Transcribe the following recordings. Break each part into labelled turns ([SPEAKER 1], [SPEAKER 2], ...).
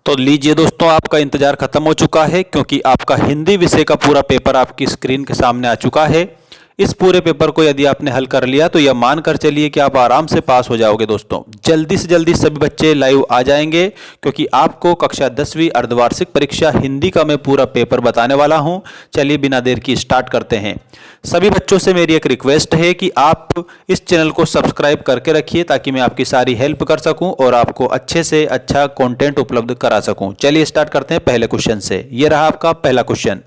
[SPEAKER 1] तो लीजिए दोस्तों, आपका इंतजार खत्म हो चुका है क्योंकि आपका हिंदी विषय का पूरा पेपर आपकी स्क्रीन के सामने आ चुका है। इस पूरे पेपर को यदि आपने हल कर लिया तो यह मानकर चलिए कि आप आराम से पास हो जाओगे। दोस्तों जल्दी से जल्दी सभी बच्चे लाइव आ जाएंगे क्योंकि आपको कक्षा 10वीं अर्धवार्षिक परीक्षा हिंदी का मैं पूरा पेपर बताने वाला हूं। चलिए बिना देर की स्टार्ट करते हैं। सभी बच्चों से मेरी एक रिक्वेस्ट है कि आप इस चैनल को सब्सक्राइब करके रखिए ताकि मैं आपकी सारी हेल्प कर सकूं और आपको अच्छे से अच्छा कंटेंट उपलब्ध करा सकूं। चलिए स्टार्ट करते हैं पहले क्वेश्चन से। ये रहा आपका पहला क्वेश्चन।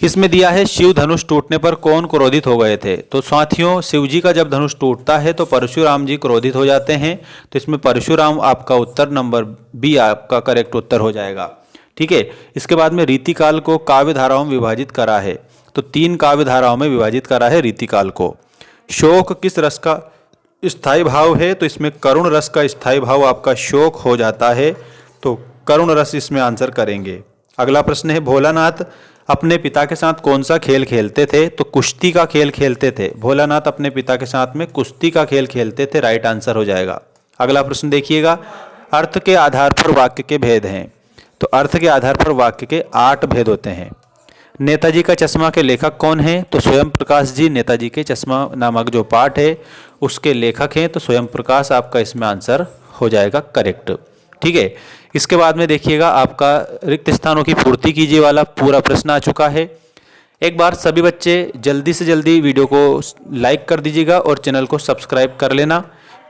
[SPEAKER 1] इसमें दिया है शिव धनुष टूटने पर कौन क्रोधित हो गए थे। तो साथियों, शिव जी का जब धनुष टूटता है तो परशुराम जी क्रोधित हो जाते हैं। तो इसमें परशुराम आपका उत्तर नंबर बी आपका करेक्ट उत्तर हो जाएगा। ठीक है। इसके बाद में रीतिकाल को काव्य धाराओं में विभाजित करा है। तो 3 काव्य धाराओं में विभाजित करा है रीतिकाल को। शोक किस रस का स्थायी भाव है। तो इसमें करुण रस का स्थायी भाव आपका शोक हो जाता है। तो करुण रस इसमें आंसर करेंगे। अगला प्रश्न है, भोलानाथ अपने पिता के साथ कौन सा खेल खेलते थे। तो कुश्ती का खेल खेलते थे। भोलानाथ अपने पिता के साथ में कुश्ती का खेल खेलते थे। राइट आंसर हो जाएगा। अगला प्रश्न देखिएगा, अर्थ के आधार पर वाक्य के भेद हैं। तो अर्थ के आधार पर वाक्य के 8 भेद होते हैं। नेताजी का चश्मा के लेखक कौन है। तो स्वयं प्रकाश जी नेताजी के चश्मा नामक जो पाठ है उसके लेखक हैं। तो स्वयं प्रकाश आपका इसमें आंसर हो जाएगा करेक्ट। ठीक है। इसके बाद में देखिएगा, आपका रिक्त स्थानों की पूर्ति कीजिए वाला पूरा प्रश्न आ चुका है। एक बार सभी बच्चे जल्दी से जल्दी वीडियो को लाइक कर दीजिएगा और चैनल को सब्सक्राइब कर लेना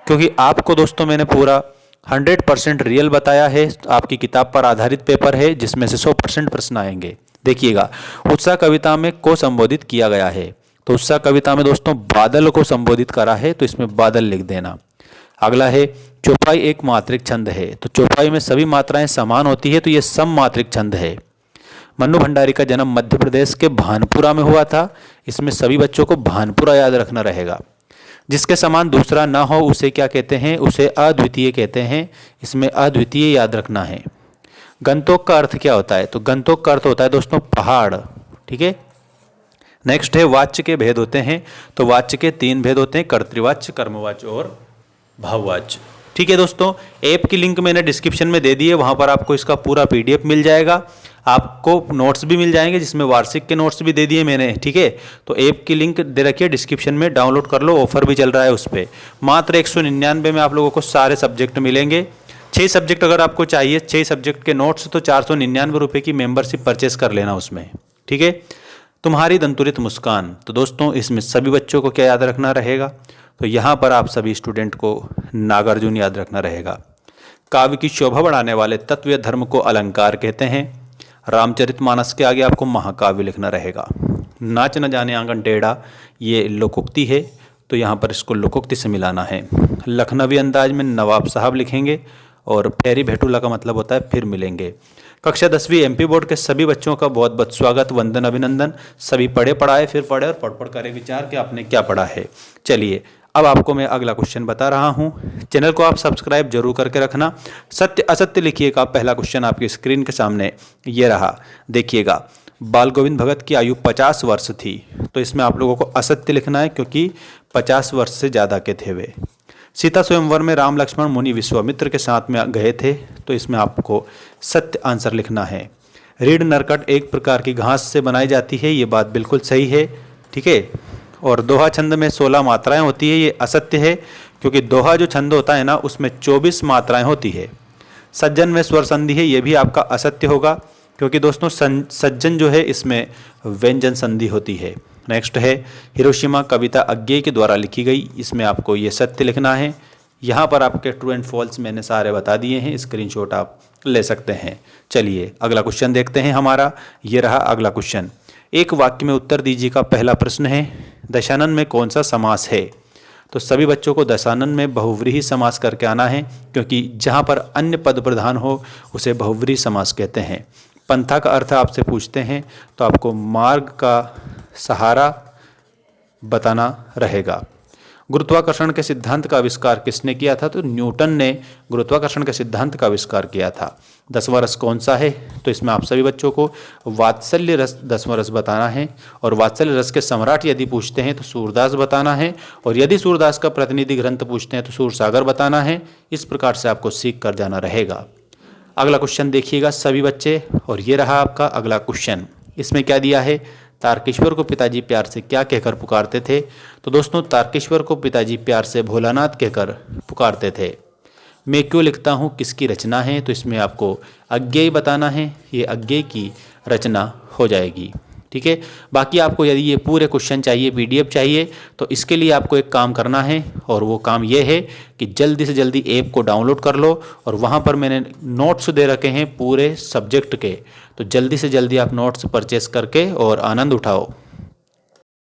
[SPEAKER 1] क्योंकि आपको दोस्तों मैंने पूरा 100% रियल बताया है। आपकी किताब पर आधारित पेपर है जिसमें से 100% प्रश्न आएंगे। देखिएगा, उत्साह कविता में को संबोधित किया गया है। तो उत्साह कविता में दोस्तों बादल को संबोधित करा है। तो इसमें बादल लिख देना। अगला है, चौपाई एक मात्रिक छंद है। तो चौपाई में सभी मात्राएं समान होती है। तो यह सम मात्रिक छंद है। मन्नू भंडारी का जन्म मध्य प्रदेश के भानपुरा में हुआ था। इसमें सभी बच्चों को भानपुरा याद रखना रहेगा। जिसके समान दूसरा ना हो उसे क्या कहते हैं। उसे अद्वितीय कहते हैं। इसमें अद्वितीय याद रखना है। गंतोक का अर्थ क्या होता है। तो गंतोक का अर्थ होता है दोस्तों पहाड़। ठीक है। नेक्स्ट है, वाच्य के भेद होते हैं। तो वाच्य के 3 भेद होते हैं, कर्तृवाच्य, कर्मवाच्य और भाववाच्य। ठीक है दोस्तों, ऐप की लिंक मैंने डिस्क्रिप्शन में दे दी है। वहां पर आपको इसका पूरा PDF मिल जाएगा। आपको नोट्स भी मिल जाएंगे जिसमें वार्षिक के नोट्स भी दे दिए मैंने। ठीक है। तो ऐप की लिंक दे रखी है डिस्क्रिप्शन में, डाउनलोड कर लो। ऑफर भी चल रहा है उस पर। मात्र 199 में आप लोगों को सारे सब्जेक्ट मिलेंगे। 6 सब्जेक्ट अगर आपको चाहिए, 6 सब्जेक्ट के नोट्स, तो 499 रुपये की मेंबरशिप परचेस कर लेना उसमें। ठीक है। तुम्हारी दंतुरित मुस्कान। तो दोस्तों इसमें सभी बच्चों को क्या याद रखना रहेगा। तो यहाँ पर आप सभी स्टूडेंट को नागार्जुन याद रखना रहेगा। काव्य की शोभा बढ़ाने वाले तत्व या धर्म को अलंकार कहते हैं। रामचरितमानस के आगे आपको महाकाव्य लिखना रहेगा। नाच न जाने आंगन टेढ़ा, ये लोकोक्ति है। तो यहाँ पर इसको लोकोक्ति से मिलाना है। लखनवी अंदाज में नवाब साहब लिखेंगे और फेरी भेटूला का मतलब होता है फिर मिलेंगे। कक्षा 10वीं MP बोर्ड के सभी बच्चों का बहुत बहुत स्वागत, वंदन, अभिनंदन। सभी पढ़े पढ़ाए फिर पढ़े और पढ़ पढ़ करे विचार कि आपने क्या पढ़ा है। चलिए अब आपको मैं अगला क्वेश्चन बता रहा हूं। चैनल को आप सब्सक्राइब जरूर करके रखना। सत्य असत्य लिखिएगा। पहला क्वेश्चन आपकी स्क्रीन के सामने ये रहा। देखिएगा, बाल गोविंद भगत की आयु 50 वर्ष थी। तो इसमें आप लोगों को असत्य लिखना है क्योंकि 50 वर्ष से ज़्यादा के थे वे। सीता स्वयंवर में राम लक्ष्मण मुनि विश्वामित्र के साथ में गए थे। तो इसमें आपको सत्य आंसर लिखना है। रीढ़ नरकट एक प्रकार की घास से बनाई जाती है। ये बात बिल्कुल सही है। ठीक है। और दोहा छंद में 16 मात्राएं होती है। ये असत्य है क्योंकि दोहा जो छंद होता है ना उसमें 24 मात्राएं होती है। सज्जन में स्वर संधि है, ये भी आपका असत्य होगा क्योंकि दोस्तों सज्जन जो है इसमें व्यंजन संधि होती है। नेक्स्ट है, हिरोशिमा कविता अज्ञेय के द्वारा लिखी गई। इसमें आपको ये सत्य लिखना है। यहाँ पर आपके ट्रू एंड फॉल्स मैंने सारे बता दिए हैं। स्क्रीनशॉट आप ले सकते हैं। चलिए अगला क्वेश्चन देखते हैं हमारा। ये रहा अगला क्वेश्चन। एक वाक्य में उत्तर दीजिए का पहला प्रश्न है, दशानन में कौन सा समास है। तो सभी बच्चों को दशानन में बहुव्रीहि समास करके आना है क्योंकि जहाँ पर अन्य पद प्रधान हो उसे बहुव्रीहि समास कहते हैं। पंथा का अर्थ आपसे पूछते हैं तो आपको मार्ग का सहारा बताना रहेगा। गुरुत्वाकर्षण के सिद्धांत का आविष्कार किसने किया था। तो न्यूटन ने गुरुत्वाकर्षण के सिद्धांत का आविष्कार किया था। 10वां रस कौन सा है। तो इसमें आप सभी बच्चों को वात्सल्य रस 10वां रस बताना है। और वात्सल्य रस के सम्राट यदि पूछते हैं तो सूरदास बताना है। और यदि सूरदास का प्रतिनिधि ग्रंथ पूछते हैं तो सूरसागर बताना है। इस प्रकार से आपको सीख कर जाना रहेगा। अगला क्वेश्चन देखिएगा सभी बच्चे, और ये रहा आपका अगला क्वेश्चन। इसमें क्या दिया है, तारकेश्वर को पिताजी प्यार से क्या कहकर पुकारते थे। तो दोस्तों तारकेश्वर को पिताजी प्यार से भोलानाथ कहकर पुकारते थे। मैं क्यों लिखता हूँ किसकी रचना है, तो इसमें आपको अज्ञेय बताना है, ये अज्ञेय की रचना हो जाएगी। ठीक है, बाकी आपको यदि ये पूरे क्वेश्चन चाहिए, पीडीएफ चाहिए, तो इसके लिए आपको एक काम करना है, और वो काम ये है कि जल्दी से जल्दी ऐप को डाउनलोड कर लो, और वहाँ पर मैंने नोट्स दे रखे हैं पूरे सब्जेक्ट के, तो जल्दी से जल्दी आप नोट्स परचेस करके और आनंद उठाओ।